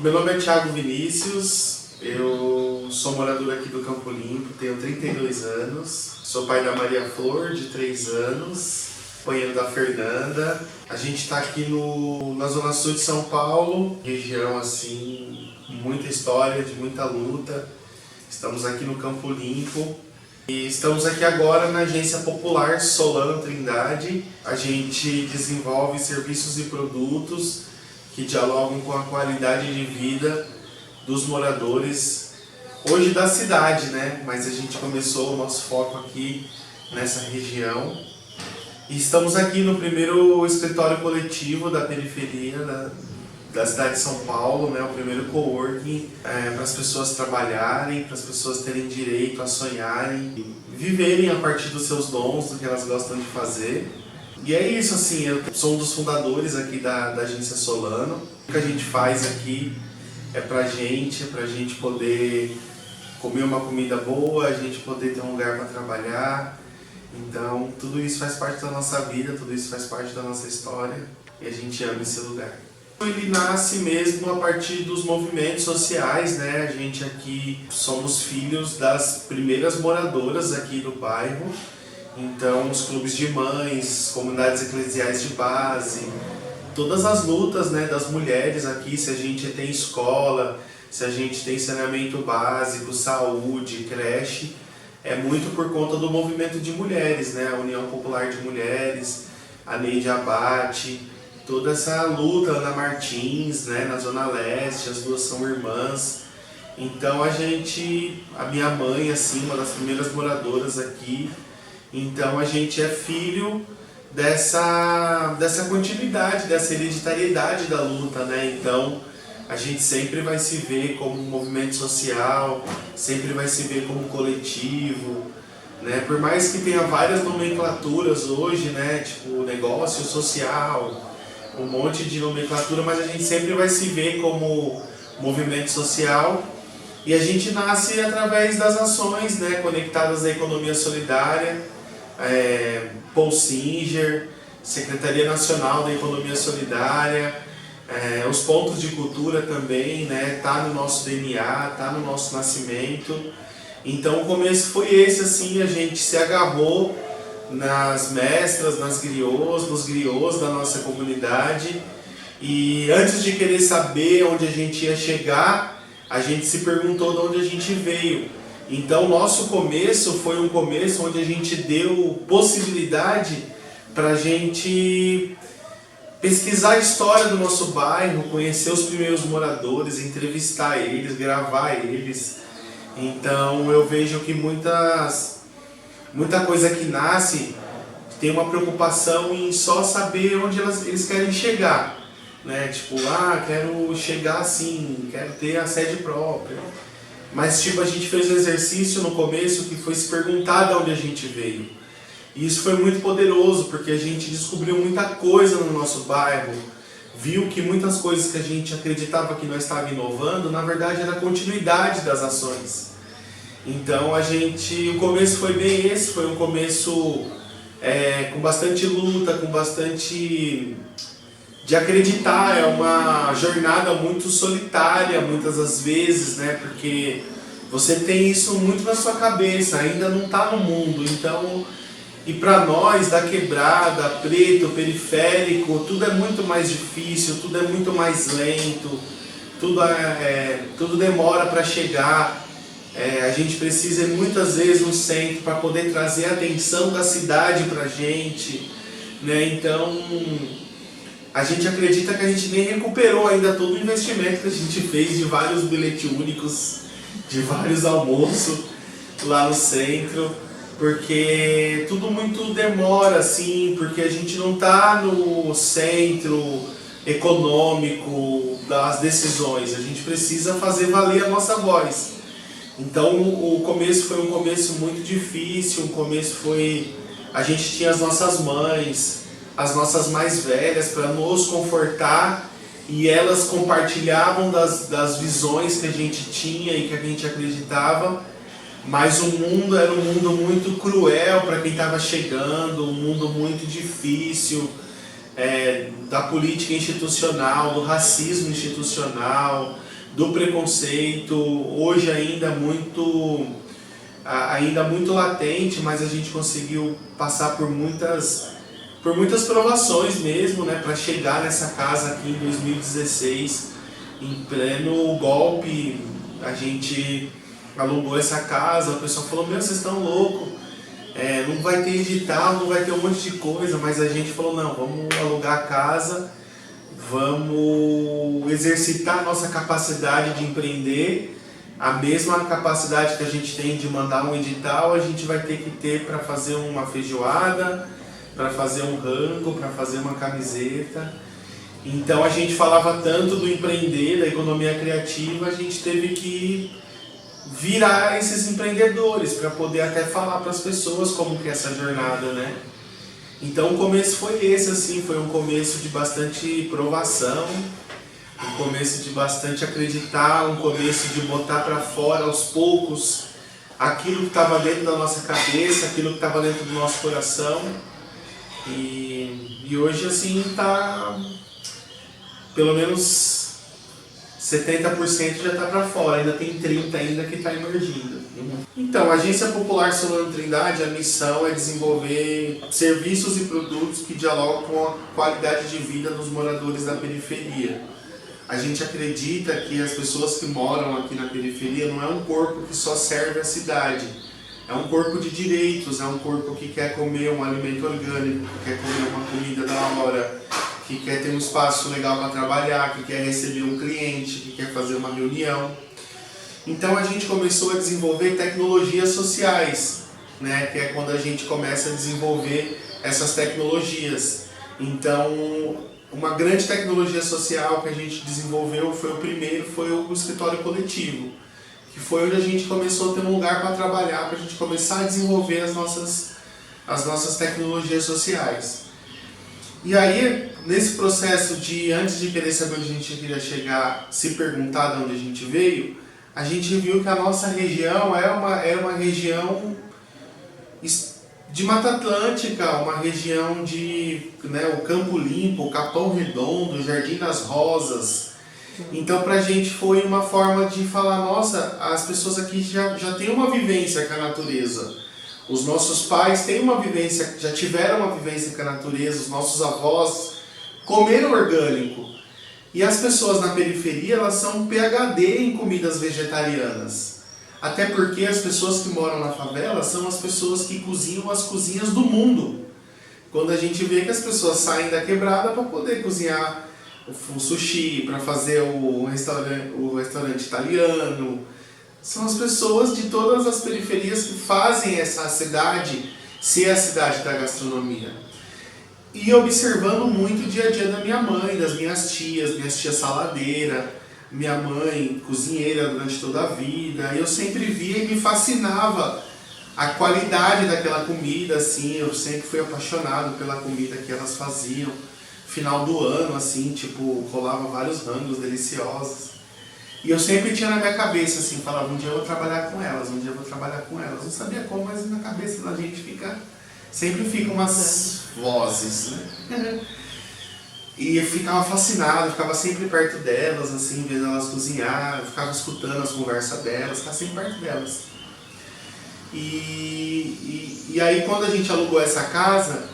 Meu nome é Thiago Vinícius, eu sou morador aqui do Campo Limpo, tenho 32 anos, sou pai da Maria Flor, de 3 anos, companheiro da Fernanda. A gente está aqui na Zona Sul de São Paulo, região assim, muita história, de muita luta. Estamos aqui no Campo Limpo e estamos aqui agora na Agência Popular Solano Trindade. A gente desenvolve serviços e produtos que dialogam com a qualidade de vida dos moradores, hoje da cidade, né? Mas a gente começou o nosso foco aqui nessa região. E estamos aqui no primeiro escritório coletivo da periferia da cidade de São Paulo, né? O primeiro coworking para as pessoas trabalharem, para as pessoas terem direito a sonharem e viverem a partir dos seus dons, do que elas gostam de fazer. E é isso, assim, eu sou um dos fundadores aqui da Agência Solano. O que a gente faz aqui é pra gente poder comer uma comida boa, a gente poder ter um lugar para trabalhar. Então, tudo isso faz parte da nossa vida, tudo isso faz parte da nossa história e a gente ama esse lugar. Ele nasce mesmo a partir dos movimentos sociais, né? A gente aqui somos filhos das primeiras moradoras aqui do bairro. Então, os clubes de mães, comunidades eclesiais de base, todas as lutas, né, das mulheres aqui, se a gente tem escola, se a gente tem saneamento básico, saúde, creche, é muito por conta do movimento de mulheres, né, a União Popular de Mulheres, a Neide Abate, toda essa luta, Ana Martins, né, na Zona Leste, as duas são irmãs. Então, a minha mãe, assim, uma das primeiras moradoras aqui. Então a gente é filho dessa continuidade, dessa hereditariedade da luta, né? Então a gente sempre vai se ver como um movimento social, sempre vai se ver como um coletivo, né? Por mais que tenha várias nomenclaturas hoje, né? Tipo negócio social, um monte de nomenclatura, mas a gente sempre vai se ver como movimento social. E a gente nasce através das ações, né, conectadas à economia solidária, Paul Singer, Secretaria Nacional da Economia Solidária, os pontos de cultura também, né, tá no nosso DNA, tá no nosso nascimento. Então o começo foi esse, assim, a gente se agarrou nas mestras, nas griots, nos griots da nossa comunidade e antes de querer saber onde a gente ia chegar, a gente se perguntou de onde a gente veio. Então, o nosso começo foi um começo onde a gente deu possibilidade para a gente pesquisar a história do nosso bairro, conhecer os primeiros moradores, entrevistar eles, gravar eles. Então, eu vejo que muita coisa que nasce tem uma preocupação em só saber onde eles querem chegar. Né? Tipo, quero chegar assim, quero ter a sede própria. Mas tipo, a gente fez um exercício no começo que foi se perguntar de onde a gente veio. E isso foi muito poderoso, porque a gente descobriu muita coisa no nosso bairro, viu que muitas coisas que a gente acreditava que nós estávamos inovando, na verdade era a continuidade das ações. Então o começo foi bem esse, foi um começo com bastante luta, com bastante de acreditar, é uma jornada muito solitária muitas das vezes, né? Porque você tem isso muito na sua cabeça, ainda não está no mundo. Então, e para nós da quebrada, preto, periférico, tudo é muito mais difícil, tudo é muito mais lento, tudo demora para chegar. A gente precisa ir muitas vezes no centro para poder trazer a atenção da cidade para a gente, né? Então a gente acredita que a gente nem recuperou ainda todo o investimento que a gente fez de vários bilhetes únicos, de vários almoços lá no centro, porque tudo muito demora, assim, porque a gente não está no centro econômico das decisões, a gente precisa fazer valer a nossa voz. Então o começo foi um começo muito difícil, a gente tinha as nossas mães, as nossas mais velhas para nos confortar e elas compartilhavam das visões que a gente tinha e que a gente acreditava, mas o mundo era um mundo muito cruel para quem estava chegando, um mundo muito difícil, da política institucional, do racismo institucional, do preconceito, hoje ainda muito latente, mas a gente conseguiu passar por muitas provações mesmo, né, para chegar nessa casa aqui em 2016, em pleno golpe. A gente alugou essa casa, o pessoal falou: meu, vocês estão loucos, não vai ter edital, não vai ter um monte de coisa, mas a gente falou: não, vamos alugar a casa, vamos exercitar a nossa capacidade de empreender. A mesma capacidade que a gente tem de mandar um edital, a gente vai ter que ter para fazer uma feijoada, para fazer um rango, para fazer uma camiseta. Então a gente falava tanto do empreender, da economia criativa, a gente teve que virar esses empreendedores para poder até falar para as pessoas como que é essa jornada, né? Então o começo foi esse, assim, foi um começo de bastante provação, um começo de bastante acreditar, um começo de botar para fora aos poucos aquilo que estava dentro da nossa cabeça, aquilo que estava dentro do nosso coração. E hoje, assim, tá pelo menos 70% já está para fora, ainda tem 30% ainda que está emergindo. Então, a Agência Popular Solano Trindade, a missão é desenvolver serviços e produtos que dialogam com a qualidade de vida dos moradores da periferia. A gente acredita que as pessoas que moram aqui na periferia não é um corpo que só serve a cidade. É um corpo de direitos, é um corpo que quer comer um alimento orgânico, que quer comer uma comida da hora, que quer ter um espaço legal para trabalhar, que quer receber um cliente, que quer fazer uma reunião. Então a gente começou a desenvolver tecnologias sociais, né? Que é quando a gente começa a desenvolver essas tecnologias. Então, uma grande tecnologia social que a gente desenvolveu foi o escritório coletivo, que foi onde a gente começou a ter um lugar para trabalhar, para a gente começar a desenvolver as nossas tecnologias sociais. E aí, nesse processo de, antes de querer saber onde a gente queria chegar, se perguntar de onde a gente veio, a gente viu que a nossa região é uma região de Mata Atlântica, uma região de, né, o Campo Limpo, o Capão Redondo, o Jardim das Rosas. Então, pra gente foi uma forma de falar: nossa, as pessoas aqui já têm uma vivência com a natureza. Os nossos pais têm uma vivência, já tiveram uma vivência com a natureza, os nossos avós comeram orgânico. E as pessoas na periferia, elas são PhD em comidas vegetarianas. Até porque as pessoas que moram na favela são as pessoas que cozinham as cozinhas do mundo. Quando a gente vê que as pessoas saem da quebrada para poder cozinhar o sushi, para fazer o restaurante italiano, são as pessoas de todas as periferias que fazem essa cidade ser a cidade da gastronomia. E observando muito o dia a dia da minha mãe, das minhas tia saladeira, minha mãe cozinheira durante toda a vida, eu sempre via e me fascinava a qualidade daquela comida, assim, eu sempre fui apaixonado pela comida que elas faziam. Final do ano, assim, tipo, rolava vários rangos deliciosos. E eu sempre tinha na minha cabeça, assim, falava: um dia eu vou trabalhar com elas, um dia eu vou trabalhar com elas. Não sabia como, mas na cabeça da gente sempre fica umas vozes, né? E eu ficava fascinado, ficava sempre perto delas, assim, vendo elas cozinhar, eu ficava escutando as conversas delas, ficava sempre perto delas. E aí, quando a gente alugou essa casa,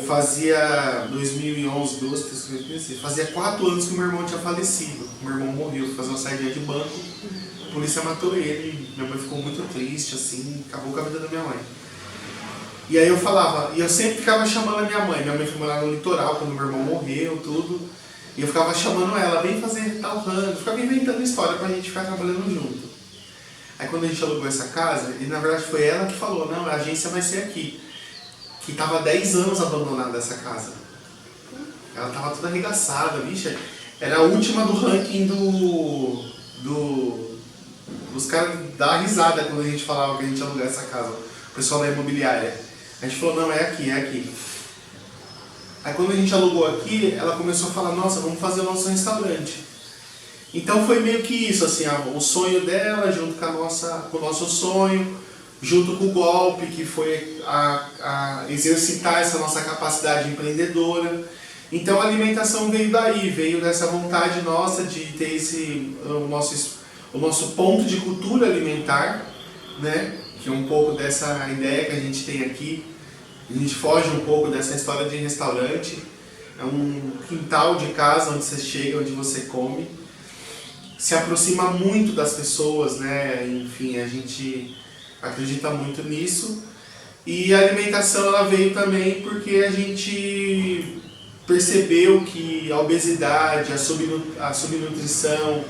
fazia 2011, 12, fazia 4 anos que meu irmão tinha falecido. Meu irmão morreu, foi fazer uma saída de banco, a polícia matou ele, minha mãe ficou muito triste, assim, acabou com a vida da minha mãe. E aí eu falava, e eu sempre ficava chamando a minha mãe foi morar no litoral quando meu irmão morreu, tudo, e eu ficava chamando ela: vem fazer tal rango, ficava inventando história pra gente ficar trabalhando junto. Aí quando a gente alugou essa casa, e na verdade foi ela que falou: não, a agência vai ser aqui. Que estava 10 anos abandonada essa casa. Ela estava toda arregaçada, bicha. Era a última do ranking dos caras dar risada quando a gente falava que a gente ia alugar essa casa. O pessoal da imobiliária. A gente falou: não, é aqui, é aqui. Aí quando a gente alugou aqui, ela começou a falar: nossa, vamos fazer o nosso restaurante. Então foi meio que isso, assim, o sonho dela junto com o nosso sonho, junto com o golpe, que foi a exercitar essa nossa capacidade empreendedora. Então a alimentação veio daí, veio dessa vontade nossa de ter o nosso ponto de cultura alimentar, né? Que é um pouco dessa ideia que a gente tem aqui. A gente foge um pouco dessa história de restaurante. É um quintal de casa onde você chega, onde você come. Se aproxima muito das pessoas, né? Enfim, a gente acredita muito nisso. E a alimentação ela veio também porque a gente percebeu que a obesidade, a subnutrição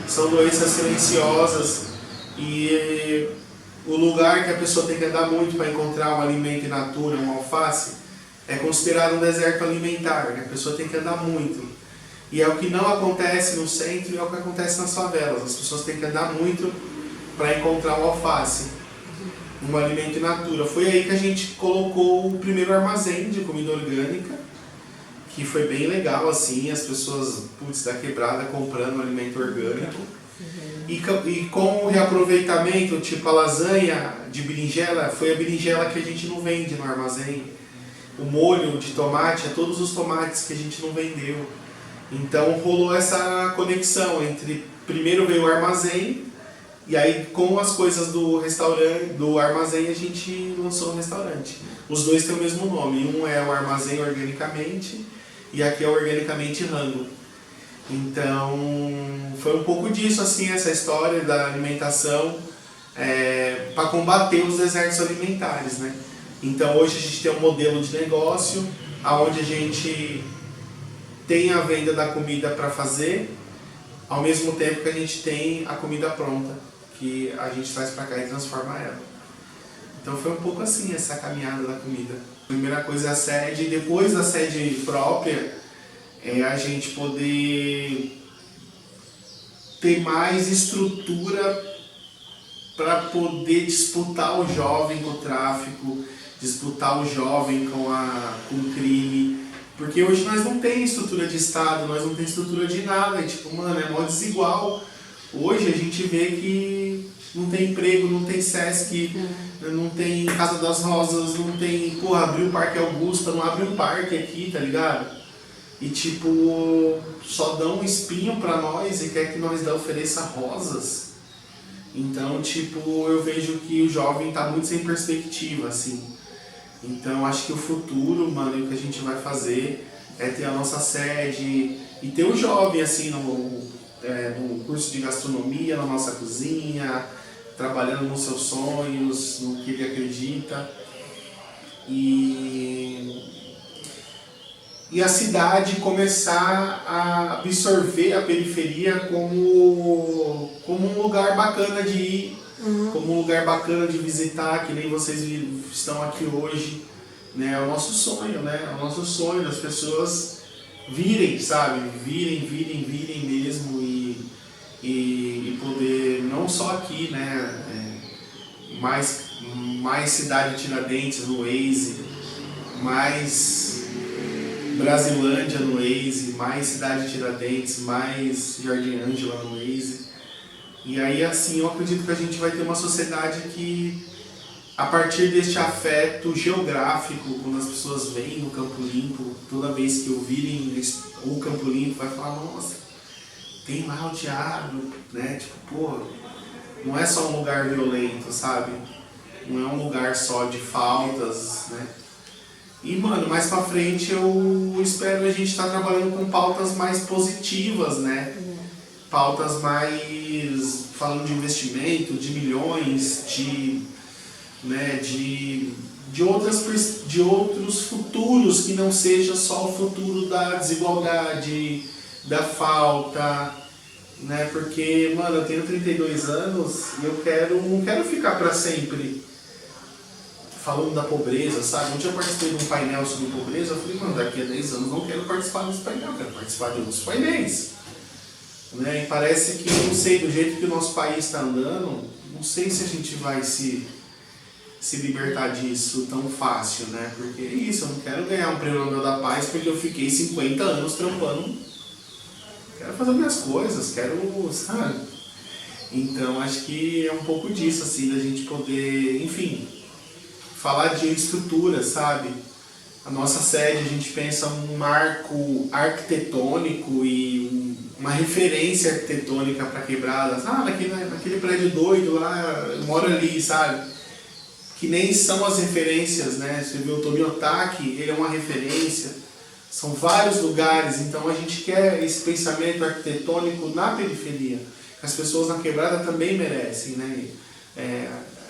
são doenças silenciosas e o lugar que a pessoa tem que andar muito para encontrar um alimento in natura, um alface, é considerado um deserto alimentar, né? A pessoa tem que andar muito. E é o que não acontece no centro e é o que acontece nas favelas. As pessoas têm que andar muito para encontrar um alface, um alimento in natura. Foi aí que a gente colocou o primeiro armazém de comida orgânica, que foi bem legal, assim, as pessoas, da quebrada comprando alimento orgânico. E com o reaproveitamento, tipo a lasanha de berinjela, foi a berinjela que a gente não vende no armazém. O molho de tomate, é todos os tomates que a gente não vendeu. Então rolou essa conexão entre, primeiro veio o armazém, e aí com as coisas do restaurante, do armazém, a gente lançou o restaurante. Os dois têm o mesmo nome, um é o Armazém Organicamente, e aqui é o Organicamente Rango. Então, foi um pouco disso, assim, essa história da alimentação para combater os desertos alimentares, né? Então, hoje a gente tem um modelo de negócio onde a gente tem a venda da comida para fazer, ao mesmo tempo que a gente tem a comida pronta, que a gente traz para cá e transforma ela. Então, foi um pouco assim essa caminhada da comida. A primeira coisa é a sede, depois da sede própria, é a gente poder ter mais estrutura para poder disputar o jovem com o tráfico, disputar o jovem com o crime. Porque hoje nós não temos estrutura de Estado, nós não temos estrutura de nada, é mó desigual. Hoje a gente vê que não tem emprego, não tem Sesc, não tem Casa das Rosas, não tem, abriu o Parque Augusta, não abre um parque aqui, tá ligado? E só dão um espinho pra nós e quer que nós ofereça rosas. Então, eu vejo que o jovem tá muito sem perspectiva, assim. Então, acho que o futuro, mano, e o que a gente vai fazer é ter a nossa sede e ter o jovem, assim, no curso de gastronomia, na nossa cozinha, trabalhando nos seus sonhos, no que ele acredita. E a cidade começar a absorver a periferia como um lugar bacana de ir, como um lugar bacana de visitar, que nem vocês estão aqui hoje, né? É o nosso sonho, né? É o nosso sonho das pessoas virem, sabe? Virem mesmo e poder, não só aqui, né? Mais cidade Tiradentes no Waze, mais Brasilândia no Waze, mais Cidade Tiradentes, mais Jardim Ângela no Waze. E aí, assim, eu acredito que a gente vai ter uma sociedade que, a partir deste afeto geográfico, quando as pessoas vêm no Campo Limpo, toda vez que ouvirem o Campo Limpo, vai falar, nossa, tem lá o teatro, né? Não é só um lugar violento, sabe? Não é um lugar só de faltas, né? E, mano, mais pra frente eu espero a gente estar trabalhando com pautas mais positivas, né? Pautas mais falando de investimento, de milhões, de outros futuros que não seja só o futuro da desigualdade, da falta, né? Porque, mano, eu tenho 32 anos e não quero ficar pra sempre falando da pobreza, sabe? Ontem eu participei de um painel sobre pobreza, eu falei, mano, daqui a 10 anos não quero participar desse painel, quero participar de outros painéis. Né? E parece que, não sei, do jeito que o nosso país está andando, não sei se a gente vai se libertar disso tão fácil, né? Porque é isso, eu não quero ganhar um prêmio Nobel da Paz porque eu fiquei 50 anos trampando. Quero fazer minhas coisas, sabe? Então, acho que é um pouco disso, assim, da gente poder, enfim, falar de estrutura, sabe? A nossa sede, a gente pensa um marco arquitetônico e uma referência arquitetônica para Quebradas. Naquele prédio doido lá, eu moro ali, sabe? Que nem são as referências, né? Você viu o Tomiotaki, ele é uma referência. São vários lugares, então a gente quer esse pensamento arquitetônico na periferia. As pessoas na Quebrada também merecem, né?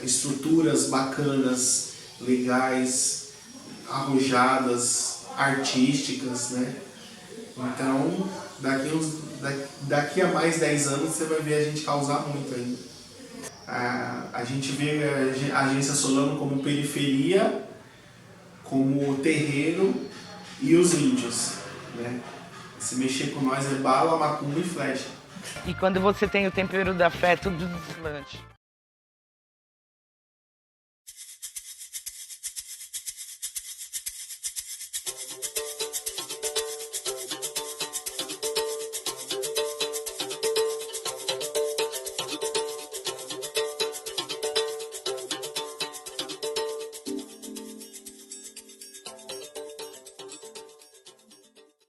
Estruturas bacanas, legais, arrojadas, artísticas, né? Então, daqui a mais 10 anos você vai ver a gente causar muito ainda. A gente vê a Agência Solano como periferia, como terreno e os índios, né? Se mexer com nós é bala, macumba e flecha. E quando você tem o tempero da fé, tudo deslanche.